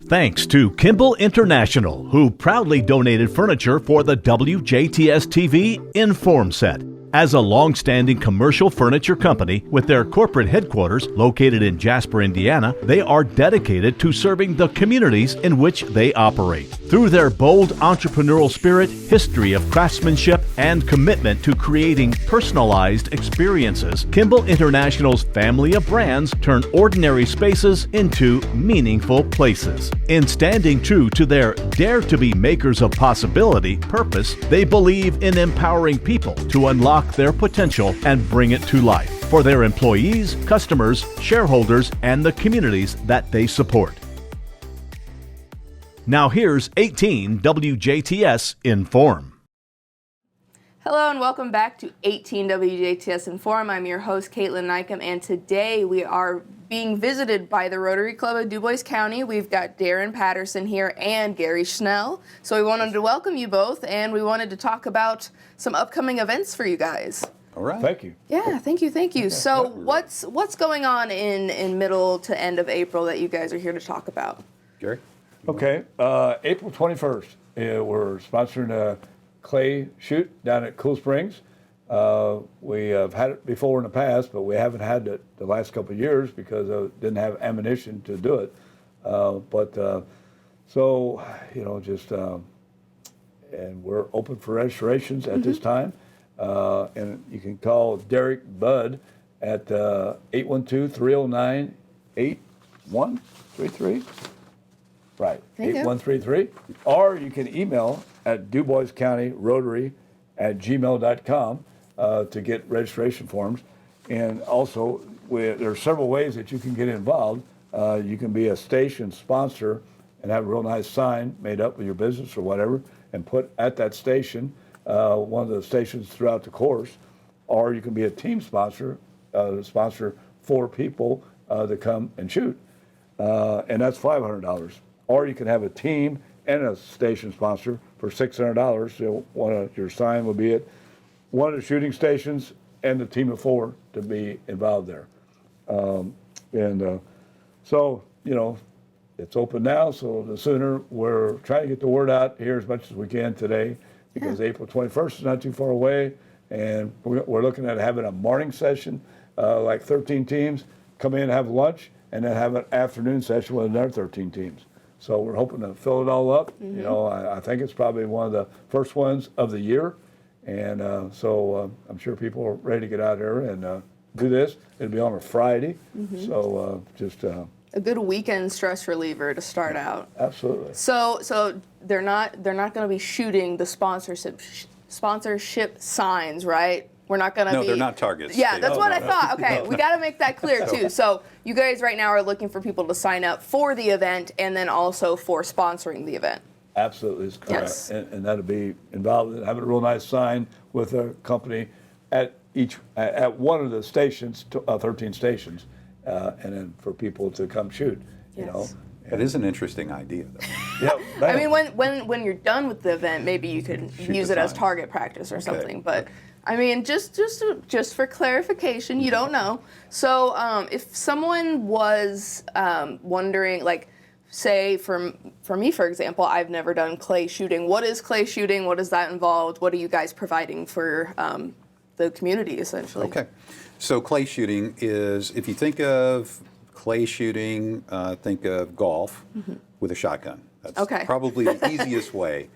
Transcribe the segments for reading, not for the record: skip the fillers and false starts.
Thanks to Kimball International, who proudly donated furniture for the WJTS TV in.form set. As a long-standing commercial furniture company with their corporate headquarters located in Jasper, Indiana, they are dedicated to serving the communities in which they operate. Through their bold entrepreneurial spirit, history of craftsmanship, and commitment to creating personalized experiences, Kimball International's family of brands turn ordinary spaces into meaningful places. In standing true to their Dare to be Makers of Possibility purpose, they believe in empowering people to unlock their potential and bring it to life for their employees, customers, shareholders, and the communities that they support. Now here's 18 WJTS in.form. Hello and welcome back to 18 WJTS in.form. I'm your host, Kaitlyn Neukam, and today we are being visited by the Rotary Club of Dubois County. We've got Darren Patterson here and Gary Schnell. So we wanted to welcome you both, and we wanted to talk about some upcoming events for you guys. All right. Thank you. Yeah, thank you. So what's going on in middle to end of April that you guys are here to talk about? Gary? Okay, April 21st, we're sponsoring a clay shoot down at Cool Springs. We have had it before in the past, but we haven't had it the last couple of years because I didn't have ammunition to do it. And we're open for registrations at this time. And you can call Derek Budd at 812-309-8133. Right, 8133. Or you can email at DuboisCountyRotary@gmail.com to get registration forms. And also, there are several ways that you can get involved. You can be a station sponsor and have a real nice sign made up with your business or whatever and put at that station, one of the stations throughout the course. Or you can be a team sponsor, sponsor 4 people to come and shoot. And that's $500. Or you can have a team and a station sponsor for $600. So your sign will be at one of the shooting stations and the team of 4 to be involved there. So, it's open now. So the sooner we're trying to get the word out here as much as we can today because April 21st is not too far away. And we're looking at having a morning session, like 13 teams, come in and have lunch, and then have an afternoon session with another 13 teams. So we're hoping to fill it all up. I think it's probably one of the first ones of the year. And so I'm sure people are ready to get out there and do this. It'll be on a Friday. So a good weekend stress reliever to start out. Absolutely. So they're not going to be shooting the sponsorship signs, right? We're not going to be. No, they're not targets. Yeah, that's what I thought. Okay, we got to make that clear too. So you guys right now are looking for people to sign up for the event and then also for sponsoring the event. Absolutely, is correct. Yes. And that'll be involved in having a real nice sign with a company at one of the stations, 13 stations, and then for people to come shoot. Yes. That is an interesting idea, though. Yeah, I mean, when you're done with the event, maybe you could use it as target practice or something. But I mean, just for clarification, you don't know. So if someone was wondering, like, say for me, for example, I've never done clay shooting. What is clay shooting? What does that involve? What are you guys providing for the community, essentially? Okay. So clay shooting is, if you think of clay shooting, think of golf with a shotgun. That's probably the easiest way.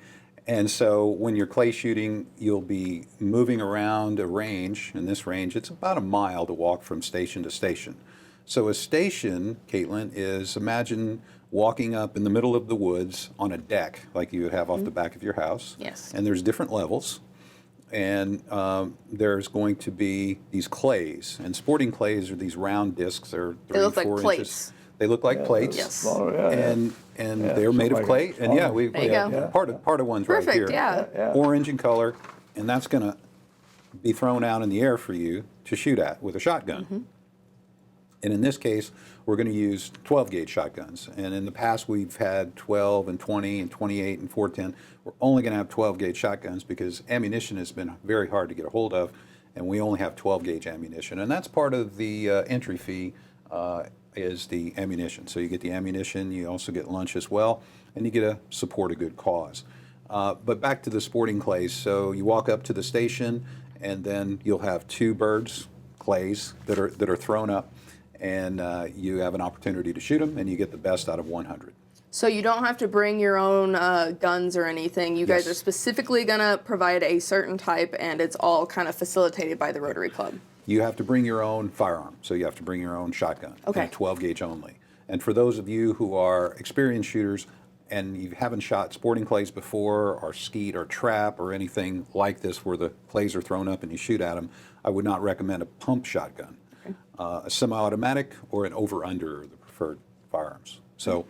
And so when you're clay shooting, you'll be moving around a range. In this range, it's about a mile to walk from station to station. So a station, Kaitlyn, is, imagine walking up in the middle of the woods on a deck like you would have off the back of your house. Yes. And there's different levels. And there's going to be these clays. And sporting clays are these round discs. They're 3 or 4 inches. Plates. They look like plates. Yes. And they're made of clay. And we have part of one's right here. Perfect, yeah. Orange in color, and that's going to be thrown out in the air for you to shoot at with a shotgun. And in this case, we're going to use 12-gauge shotguns. And in the past, we've had 12 and 20 and 28 and 410. We're only going to have 12-gauge shotguns because ammunition has been very hard to get a hold of, and we only have 12-gauge ammunition. And that's part of the entry fee is the ammunition. So you get the ammunition, you also get lunch as well, and you get to support a good cause. But back to the sporting clays. So you walk up to the station, and then you'll have 2 birds, clays, that are thrown up, and you have an opportunity to shoot them, and you get the best out of 100. So you don't have to bring your own guns or anything. You guys Yes. are specifically going to provide a certain type, and it's all kind of facilitated by the Rotary Club. You have to bring your own firearm, so you have to bring your own shotgun, Okay. and a 12 gauge only. And for those of you who are experienced shooters and you haven't shot sporting clays before, or skeet or trap or anything like this where the clays are thrown up and you shoot at them, I would not recommend a pump shotgun. A semi-automatic or an over-under are the preferred firearms. So,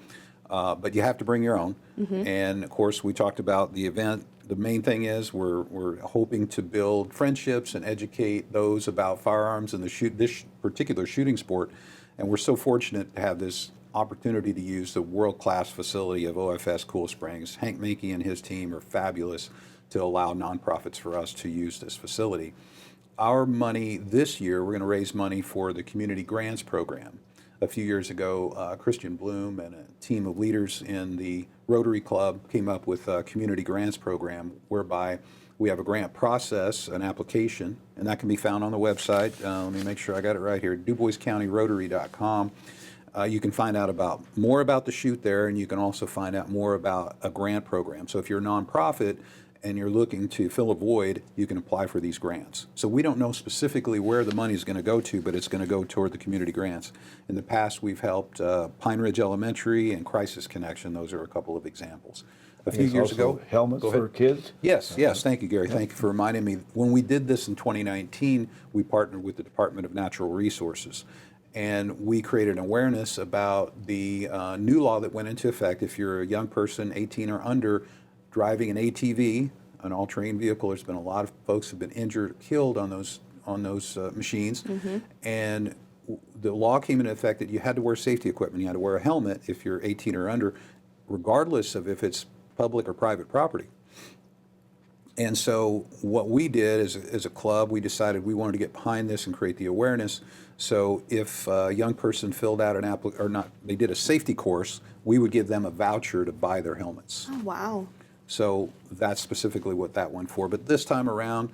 but you have to bring your own. And of course, we talked about the event. The main thing is we're hoping to build friendships and educate those about firearms and this particular shooting sport. And we're so fortunate to have this opportunity to use the world-class facility of OFS Cool Springs. Hank Minke and his team are fabulous to allow nonprofits for us to use this facility. Our money this year, we're going to raise money for the Community Grants Program. A few years ago, Christian Bloom and a team of leaders in the Rotary Club came up with a Community Grants Program whereby we have a grant process, an application, and that can be found on the website. Let me make sure I got it right here, DuboisCountyRotary.com. You can find out more about the shoot there, and you can also find out more about a grant program. So if you're a nonprofit and you're looking to fill a void, you can apply for these grants. So we don't know specifically where the money is going to go to, but it's going to go toward the community grants. In the past, we've helped Pine Ridge Elementary and Crisis Connection. Those are a couple of examples. A few years ago, helmets for kids? Yes, thank you, Gary. Thank you for reminding me. When we did this in 2019, we partnered with the Department of Natural Resources. And we created an awareness about the new law that went into effect. If you're a young person, 18 or under, driving an ATV, an all-terrain vehicle, there's been a lot of folks who've been injured or killed on those machines. And the law came into effect that you had to wear safety equipment. You had to wear a helmet if you're 18 or under, regardless of if it's public or private property. And so what we did as a club, we decided we wanted to get behind this and create the awareness. So if a young person filled out they did a safety course, we would give them a voucher to buy their helmets. Oh, wow. So that's specifically what that went for. But this time around,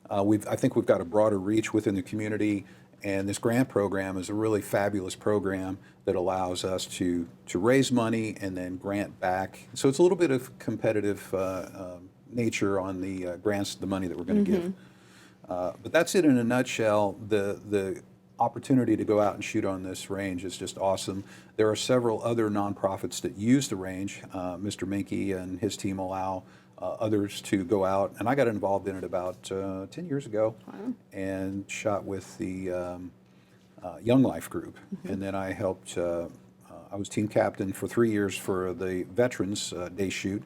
I think we've got a broader reach within the community, and this grant program is a really fabulous program that allows us to raise money and then grant back. So it's a little bit of competitive nature on the grants, the money that we're going to give. But that's it in a nutshell. The opportunity to go out and shoot on this range is just awesome. There are several other nonprofits that use the range. Mr. Minke and his team allow others to go out, and I got involved in it about 10 years ago. Wow. And shot with the Young Life group. And then I helped, I was team captain for 3 years for the Veterans Day shoot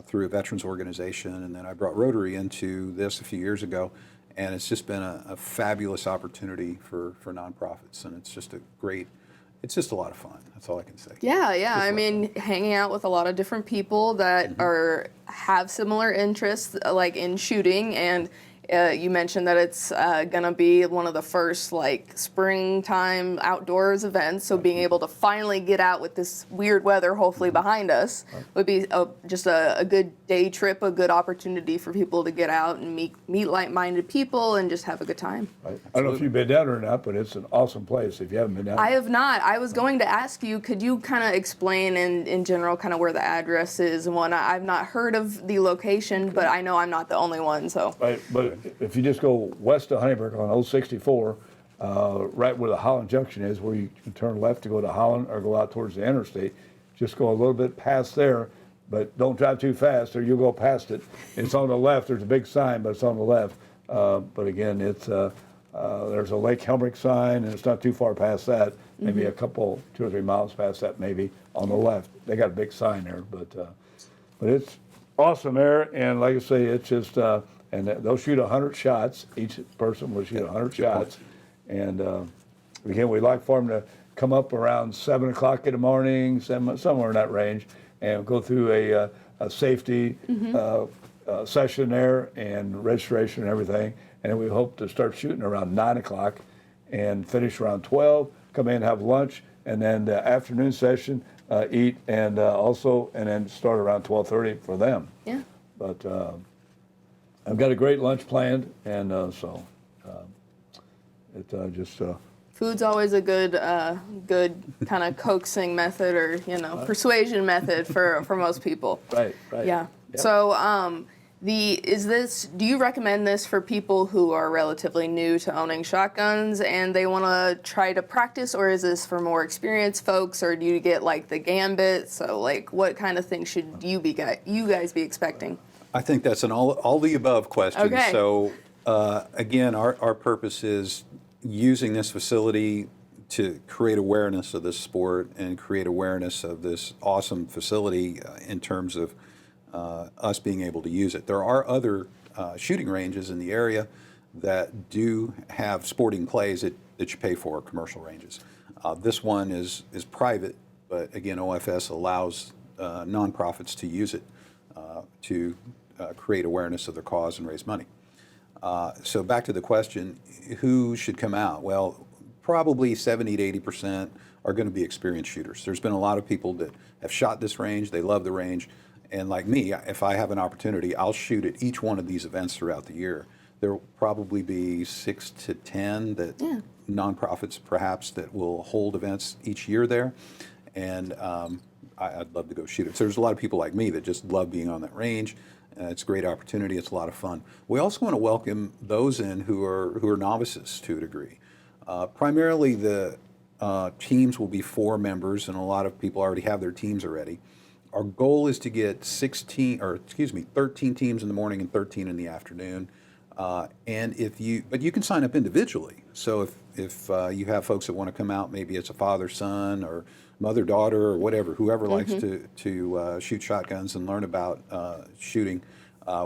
through a veterans organization, and then I brought Rotary into this a few years ago. And it's just been a fabulous opportunity for nonprofits, and it's just a lot of fun. That's all I can say. Yeah. I mean, hanging out with a lot of different people that have similar interests, like in shooting, and you mentioned that it's gonna be one of the first springtime outdoors events. So being able to finally get out with this weird weather, hopefully behind us, would be just a good day trip, a good opportunity for people to get out and meet like-minded people and just have a good time. I don't know if you've been down there or not, but it's an awesome place if you haven't been down there. I have not. I was going to ask you, could you kind of explain in general kind of where the address is and whatnot? I've not heard of the location, but I know I'm not the only one, so. Right, but if you just go west of Honeybrook on Old 64, right where the Holland Junction is, where you can turn left to go to Holland or go out towards the interstate, just go a little bit past there, but don't drive too fast or you'll go past it. It's on the left. There's a big sign, but it's on the left. But again, it's there's a Lake Helmrich sign, and it's not too far past that. Maybe a couple, 2 or 3 miles past that, maybe on the left. They got a big sign there, but it's awesome there. And like I say, it's just and they'll shoot 100 shots. Each person will shoot 100 shots. And again, we like for them to come up around 7 o'clock in the morning, somewhere in that range, and go through a safety session there and registration and everything. And then we hope to start shooting around 9 o'clock and finish around 12, come in, have lunch, and then the afternoon session, eat, and then start around 12:30 for them. Yeah. But I've got a great lunch planned, and Food's always a good kind of coaxing method, or persuasion method for most people. Right. Yeah. Yep. So do you recommend this for people who are relatively new to owning shotguns and they want to try to practice, or is this for more experienced folks, or do you get like the gambit? So like, what kind of things should you guys be expecting? I think that's an all the above question. Okay. So again, our purpose is using this facility to create awareness of this sport and create awareness of this awesome facility in terms of us being able to use it. There are other shooting ranges in the area that do have sporting clays that you pay for, commercial ranges. This one is private, but again, OFS allows nonprofits to use it to create awareness of their cause and raise money. So back to the question, who should come out? Well, probably 70 to 80% are going to be experienced shooters. There's been a lot of people that have shot this range, they love the range, and like me, if I have an opportunity, I'll shoot at each one of these events throughout the year. There will probably be 6 to 10 nonprofits perhaps that will hold events each year there, and I'd love to go shoot it. So there's a lot of people like me that just love being on that range. It's a great opportunity. It's a lot of fun. We also want to welcome those in who are novices to a degree. Primarily, the teams will be 4 members, and a lot of people already have their teams already. Our goal is to get 13 teams in the morning and 13 in the afternoon. But you can sign up individually. So if you have folks that want to come out, maybe it's a father, son, or mother, daughter, or whatever, whoever likes to shoot shotguns and learn about shooting,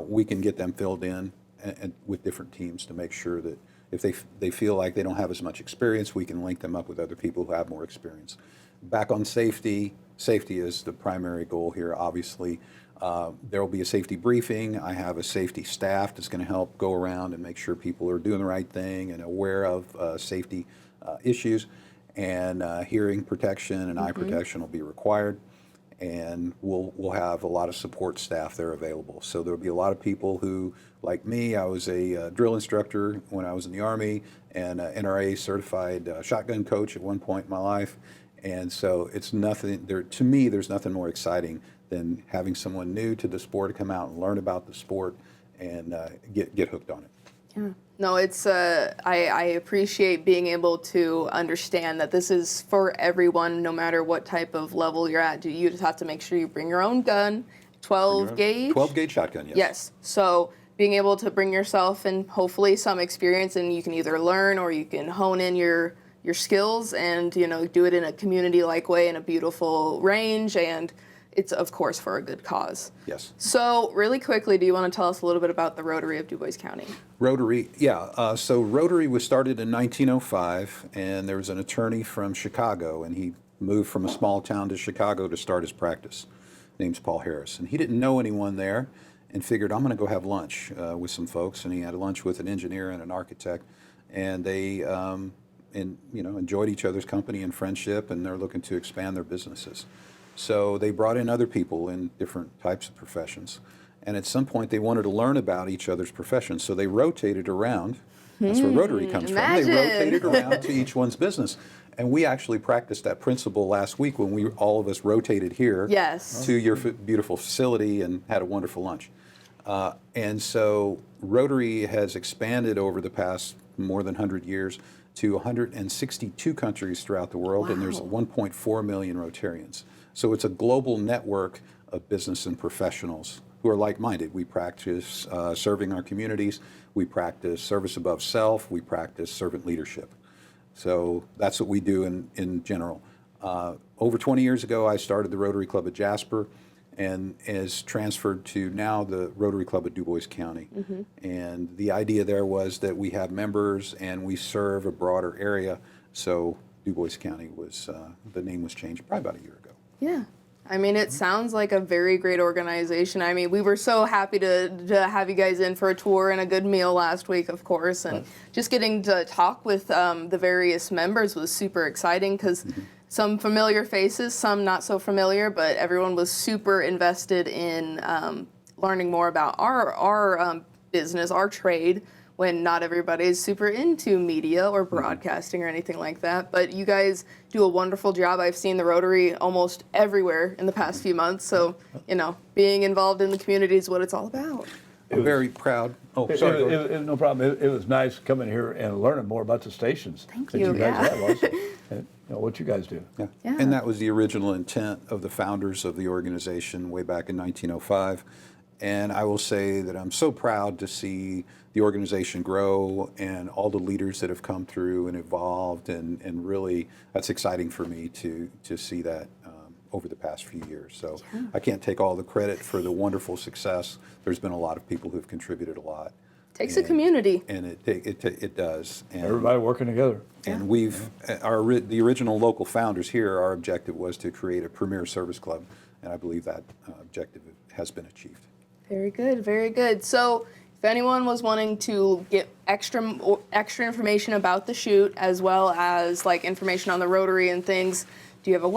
we can get them filled in and with different teams to make sure that if they feel like they don't have as much experience, we can link them up with other people who have more experience. Back on safety is the primary goal here, obviously. There will be a safety briefing. I have a safety staff that's going to help go around and make sure people are doing the right thing and aware of safety issues. And hearing protection and eye protection will be required. And we'll have a lot of support staff there available. So there'll be a lot of people who, like me, I was a drill instructor when I was in the Army and an NRA certified shotgun coach at one point in my life. And so it's nothing there to me. There's nothing more exciting than having someone new to the sport come out and learn about the sport and get hooked on it. Yeah. No, it's I appreciate being able to understand that this is for everyone, no matter what type of level you're at. You just have to make sure you bring your own gun, 12 gauge. 12 gauge shotgun, yes. Yes. So being able to bring yourself and hopefully some experience, and you can either learn or you can hone in your skills and do it in a community-like way in a beautiful range, and it's of course for a good cause. Yes. So really quickly, do you want to tell us a little bit about the Rotary of Dubois County? Rotary, yeah. So Rotary was started in 1905, and there was an attorney from Chicago, and he moved from a small town to Chicago to start his practice. His name's Paul Harris, and he didn't know anyone there, and figured I'm going to go have lunch with some folks, and he had lunch with an engineer and an architect, and they enjoyed each other's company and friendship, and they're looking to expand their businesses. So they brought in other people in different types of professions. And at some point, they wanted to learn about each other's professions. So they rotated around. That's where Rotary comes from. They rotated around to each one's business. And we actually practiced that principle last week when all of us rotated here to your beautiful facility and had a wonderful lunch. And so Rotary has expanded over the past more than 100 years to 162 countries throughout the world. Wow. And there's 1.4 million Rotarians. So it's a global network of business and professionals who are like-minded. We practice serving our communities. We practice service above self. We practice servant leadership. So that's what we do in general. Over 20 years ago, I started the Rotary Club at Jasper and is transferred to now the Rotary Club at Dubois County. And the idea there was that we have members and we serve a broader area. So Dubois County was, the name was changed probably about a year ago. Yeah. I mean, it sounds like a very great organization. I mean, we were so happy to have you guys in for a tour and a good meal last week, of course. And just getting to talk with the various members was super exciting because some familiar faces, some not so familiar, but everyone was super invested in learning more about our business, our trade, when not everybody is super into media or broadcasting or anything like that. But you guys do a wonderful job. I've seen the Rotary almost everywhere in the past few months. So, being involved in the community is what it's all about. I'm very proud. Oh, sorry. No problem. It was nice coming here and learning more about the stations. Thank that you. you guys Yeah. have also. And, what you guys do. Yeah. Yeah. And that was the original intent of the founders of the organization way back in 1905. And I will say that I'm so proud to see the organization grow and all the leaders that have come through and evolved, and really that's exciting for me to see that over the past few years. So I can't take all the credit for the wonderful success. There's been a lot of people who've contributed a lot. Takes a community. And it does. And Everybody working together. And the original local founders here, our objective was to create a premier service club, and I believe that objective has been achieved. Very good, very good. So if anyone was wanting to get extra information about the shoot, as well as like information on the Rotary and things, do you have a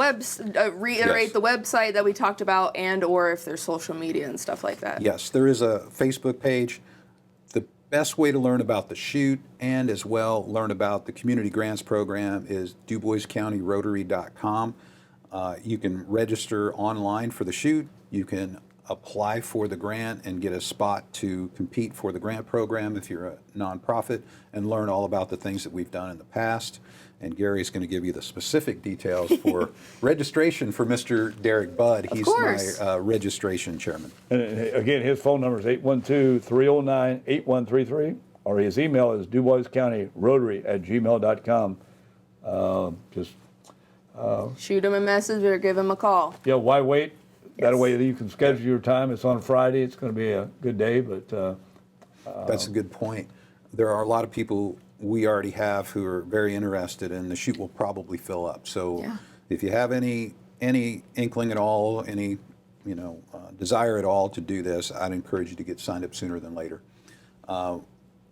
reiterate Yes. the website that we talked about, and or if there's social media and stuff like that? Yes, there is a Facebook page. The best way to learn about the shoot and as well learn about the community grants program is DuboisCountyRotary.com. You can register online for the shoot. You can apply for the grant and get a spot to compete for the grant program if you're a nonprofit, and learn all about the things that we've done in the past. And Gary's going to give you the specific details for registration for Mr. Derek Budd. He's my registration chairman. And again, his phone number is 812-309-8133, or his email is DuboisCountyRotary@gmail.com. Shoot him a message or give him a call. Yeah, why wait? That way you can schedule your time. It's on Friday. It's going to be a good day, but That's a good point. There are a lot of people we already have who are very interested, and the shoot will probably fill up. So if you have any inkling at all, any desire at all to do this, I'd encourage you to get signed up sooner than later.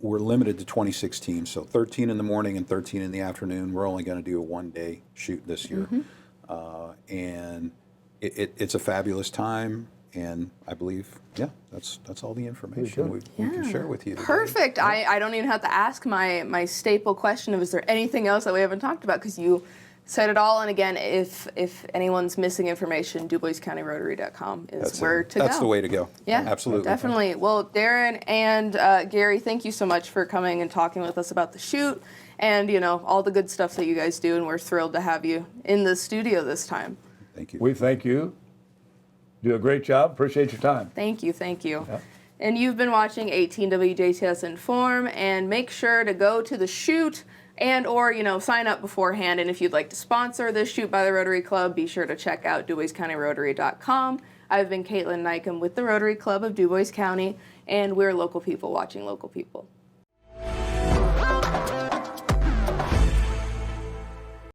We're limited to 26 teams, so 13 in the morning and 13 in the afternoon. We're only going to do a one-day shoot this year, and it's a fabulous time. And I believe, that's all the information we can share with you today. Perfect. I don't even have to ask my staple question of, is there anything else that we haven't talked about? Because you said it all. And again, if anyone's missing information, DuboisCountyRotary.com is where to go. That's the way to go. Yeah, absolutely. Definitely. Well, Darren and Gary, thank you so much for coming and talking with us about the shoot and, all the good stuff that you guys do. And we're thrilled to have you in the studio this time. Thank you. we thank you. Do a great job. Appreciate your time. Thank you. Yeah. And you've been watching 18 WJTS in.form, and make sure to go to the shoot and or, sign up beforehand. And if you'd like to sponsor this shoot by the Rotary Club, be sure to check out DuboisCountyRotary.com. I've been Kaitlyn Neukam with the Rotary Club of Dubois County, and we're local people watching local people.